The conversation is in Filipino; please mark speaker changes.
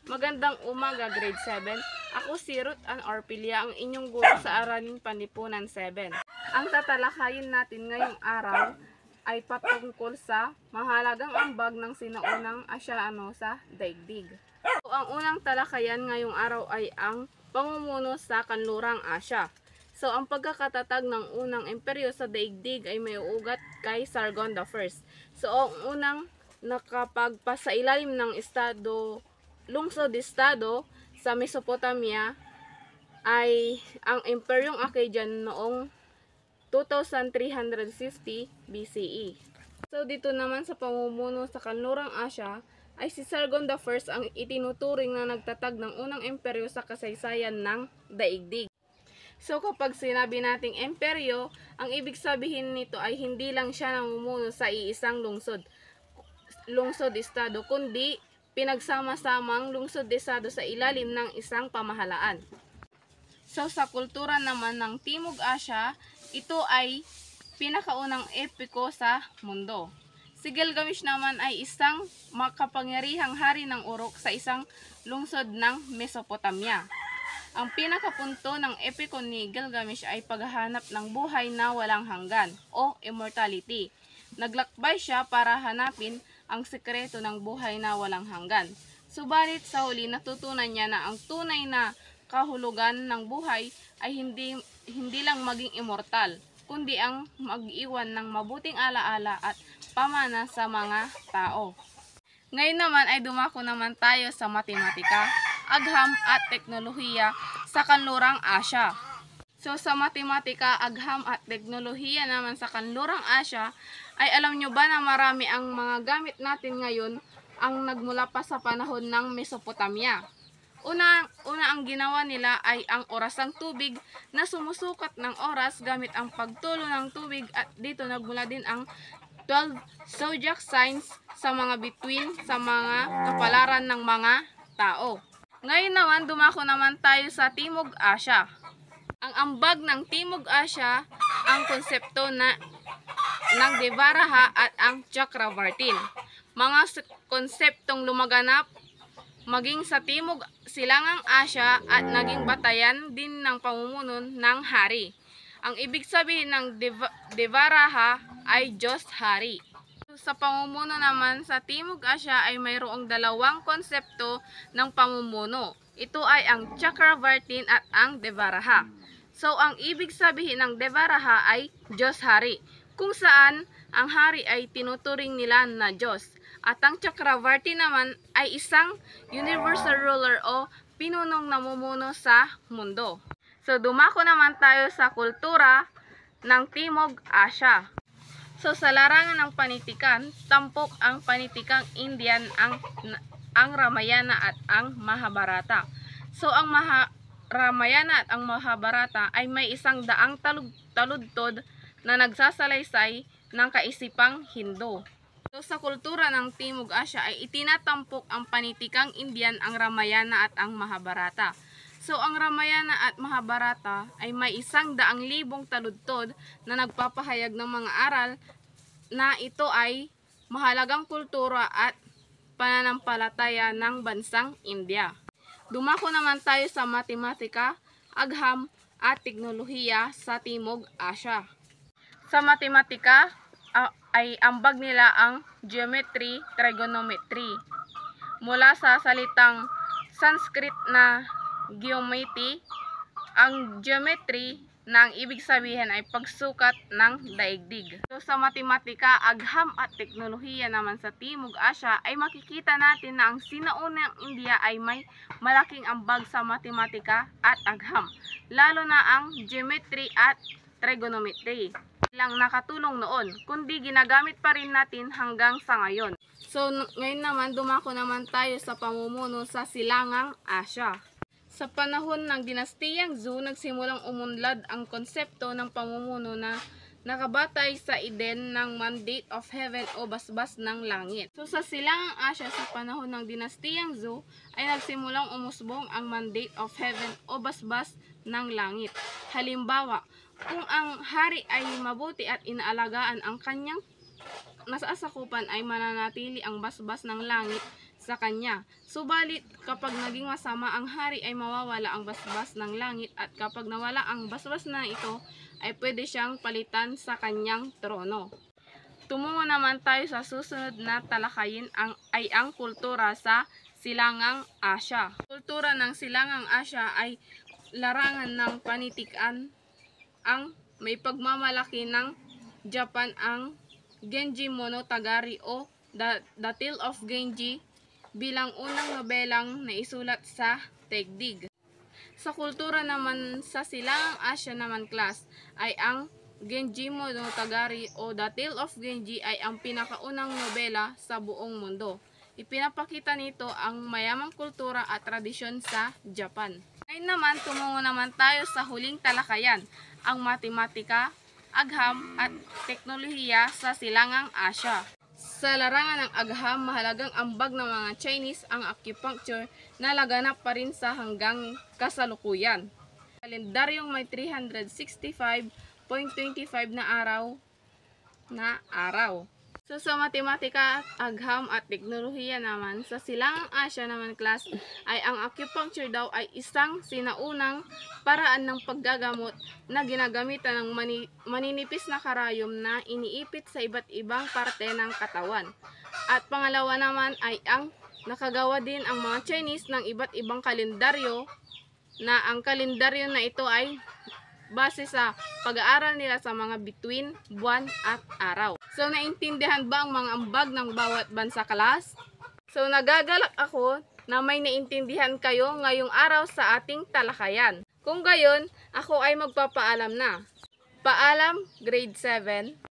Speaker 1: Magandang umaga, grade 7. Ako si Ruth Ann Orpilia, ang inyong guro sa Aralin Panlipunan 7. Ang tatalakayin natin ngayong araw ay patungkol sa mahalagang ambag ng sinaunang Asyano sa daigdig. So, ang unang talakayan ngayong araw ay ang pamumuno sa Kanlurang Asya. So, ang pagkakatatag ng unang imperyo sa daigdig ay may uugat kay Sargon I. So, ang unang nakapagpasailalim ng lungsod-estado sa Mesopotamia ay ang Imperyong Akkadian noong 2350 BCE. So dito naman sa pamumuno sa Kanlurang Asya ay si Sargon I ang itinuturing na nagtatag ng unang imperyo sa kasaysayan ng daigdig. So kapag sinabi nating imperyo, ang ibig sabihin nito ay hindi lang siya namumuno sa iisang lungsod-estado, kundi pinagsama-samang lungsod-estado sa ilalim ng isang pamahalaan. So sa kultura naman ng Timog Asya, ito ay pinakaunang epiko sa mundo. Si Gilgamesh naman ay isang makapangyarihang hari ng Uruk sa isang lungsod ng Mesopotamia. Ang pinakapunto ng epiko ni Gilgamesh ay paghahanap ng buhay na walang hanggan o immortality. Naglakbay siya para hanapin ang sekreto ng buhay na walang hanggan. Subalit sa huli natutunan niya na ang tunay na kahulugan ng buhay ay hindi lang maging immortal, kundi ang mag-iwan ng mabuting alaala at pamana sa mga tao. Ngayon naman ay dumako naman tayo sa matematika, agham at teknolohiya sa Kanlurang Asya. So sa matematika, agham at teknolohiya naman sa Kanlurang Asya, ay alam nyo ba na marami ang mga gamit natin ngayon ang nagmula pa sa panahon ng Mesopotamia. Una ang ginawa nila ay ang orasang tubig na sumusukat ng oras gamit ang pagtulo ng tubig, at dito nagmula din ang 12 zodiac signs sa mga bituin sa mga kapalaran ng mga tao. Ngayon naman, dumako naman tayo sa Timog Asya. Ang ambag ng Timog Asya, ang konsepto ng Devaraha at ang Chakravartin. Mga konseptong lumaganap maging sa Timog Silangang Asya at naging batayan din ng pamumuno ng hari. Ang ibig sabihin ng Devaraha ay Diyos Hari. Sa pamumuno naman sa Timog Asya ay mayroong dalawang konsepto ng pamumuno. Ito ay ang Chakravartin at ang Devaraha. So ang ibig sabihin ng Devaraha ay Diyos Hari, kung saan ang hari ay tinuturing nila na Diyos. At ang Chakravarti naman ay isang universal ruler o pinunong namumuno sa mundo. So dumako naman tayo sa kultura ng Timog Asya. So sa larangan ng panitikan, tampok ang panitikang Indian, ang Ramayana at ang Mahabharata. So ang Ramayana at ang Mahabharata ay may isang daang taludtod na nagsasalaysay ng kaisipang Hindu. So sa kultura ng Timog Asya ay itinatampok ang panitikang Indian, ang Ramayana at ang Mahabharata. So ang Ramayana at Mahabharata ay may 100,000 taludtod na nagpapahayag ng mga aral na ito ay mahalagang kultura at pananampalataya ng bansang India. Dumako naman tayo sa matematika, agham at teknolohiya sa Timog Asya. Sa matematika ay ambag nila ang geometry, trigonometry. Mula sa salitang Sanskrit na geometry, ang geometry na ang ibig sabihin ay pagsukat ng daigdig. So sa matematika, agham at teknolohiya naman sa Timog Asya ay makikita natin na ang sinaunang India ay may malaking ambag sa matematika at agham, lalo na ang geometry at trigonometry. Lang nakatulong noon, kundi ginagamit pa rin natin hanggang sa ngayon. So ngayon naman, dumako naman tayo sa pamumuno sa Silangang Asya. Sa panahon ng dinastiyang Zhou, nagsimulang umunlad ang konsepto ng pamumuno na nakabatay sa Eden ng mandate of heaven o basbas ng langit. So sa Silangang Asya, sa panahon ng dinastiyang Zhou, ay nagsimulang umusbong ang mandate of heaven o basbas ng langit. Halimbawa, kung ang hari ay mabuti at inaalagaan ang kanyang nasasakupan, ay mananatili ang basbas ng langit sa kanya. Subalit, kapag naging masama ang hari ay mawawala ang basbas ng langit at kapag nawala ang basbas na ito ay pwede siyang palitan sa kanyang trono. Tumungo naman tayo sa susunod na talakayin ay ang kultura sa Silangang Asya. Kultura ng Silangang Asya ay larangan ng panitikan ang may pagmamalaki ng Japan ang Genji Monogatari o The Tale of Genji bilang unang nobelang naisulat sa daigdig. Sa kultura naman sa Silangang Asya naman class ay ang Genji Monogatari o The Tale of Genji ay ang pinakaunang nobela sa buong mundo. Ipinapakita nito ang mayamang kultura at tradisyon sa Japan. Ngayon naman, tumungo naman tayo sa huling talakayan, ang matematika, agham at teknolohiya sa Silangang Asya. Sa larangan ng agham, mahalagang ambag ng mga Chinese ang acupuncture na laganap pa rin sa hanggang kasalukuyan. Kalendaryong may 365.25 na araw. So sa matematika, agham at teknolohiya naman, sa Silangang Asya naman class ay ang acupuncture daw ay isang sinaunang paraan ng paggagamot na ginagamitan ng maninipis na karayom na iniipit sa iba't ibang parte ng katawan. At pangalawa naman ay ang nakagawa din ang mga Chinese ng iba't ibang kalendaryo na ang kalendaryo na ito ay base sa pag-aaral nila sa mga bituin, buwan at araw. So, naintindihan ba ang mga ambag ng bawat bansa class? So, nagagalak ako na may naintindihan kayo ngayong araw sa ating talakayan. Kung gayon, ako ay magpapaalam na. Paalam, grade 7.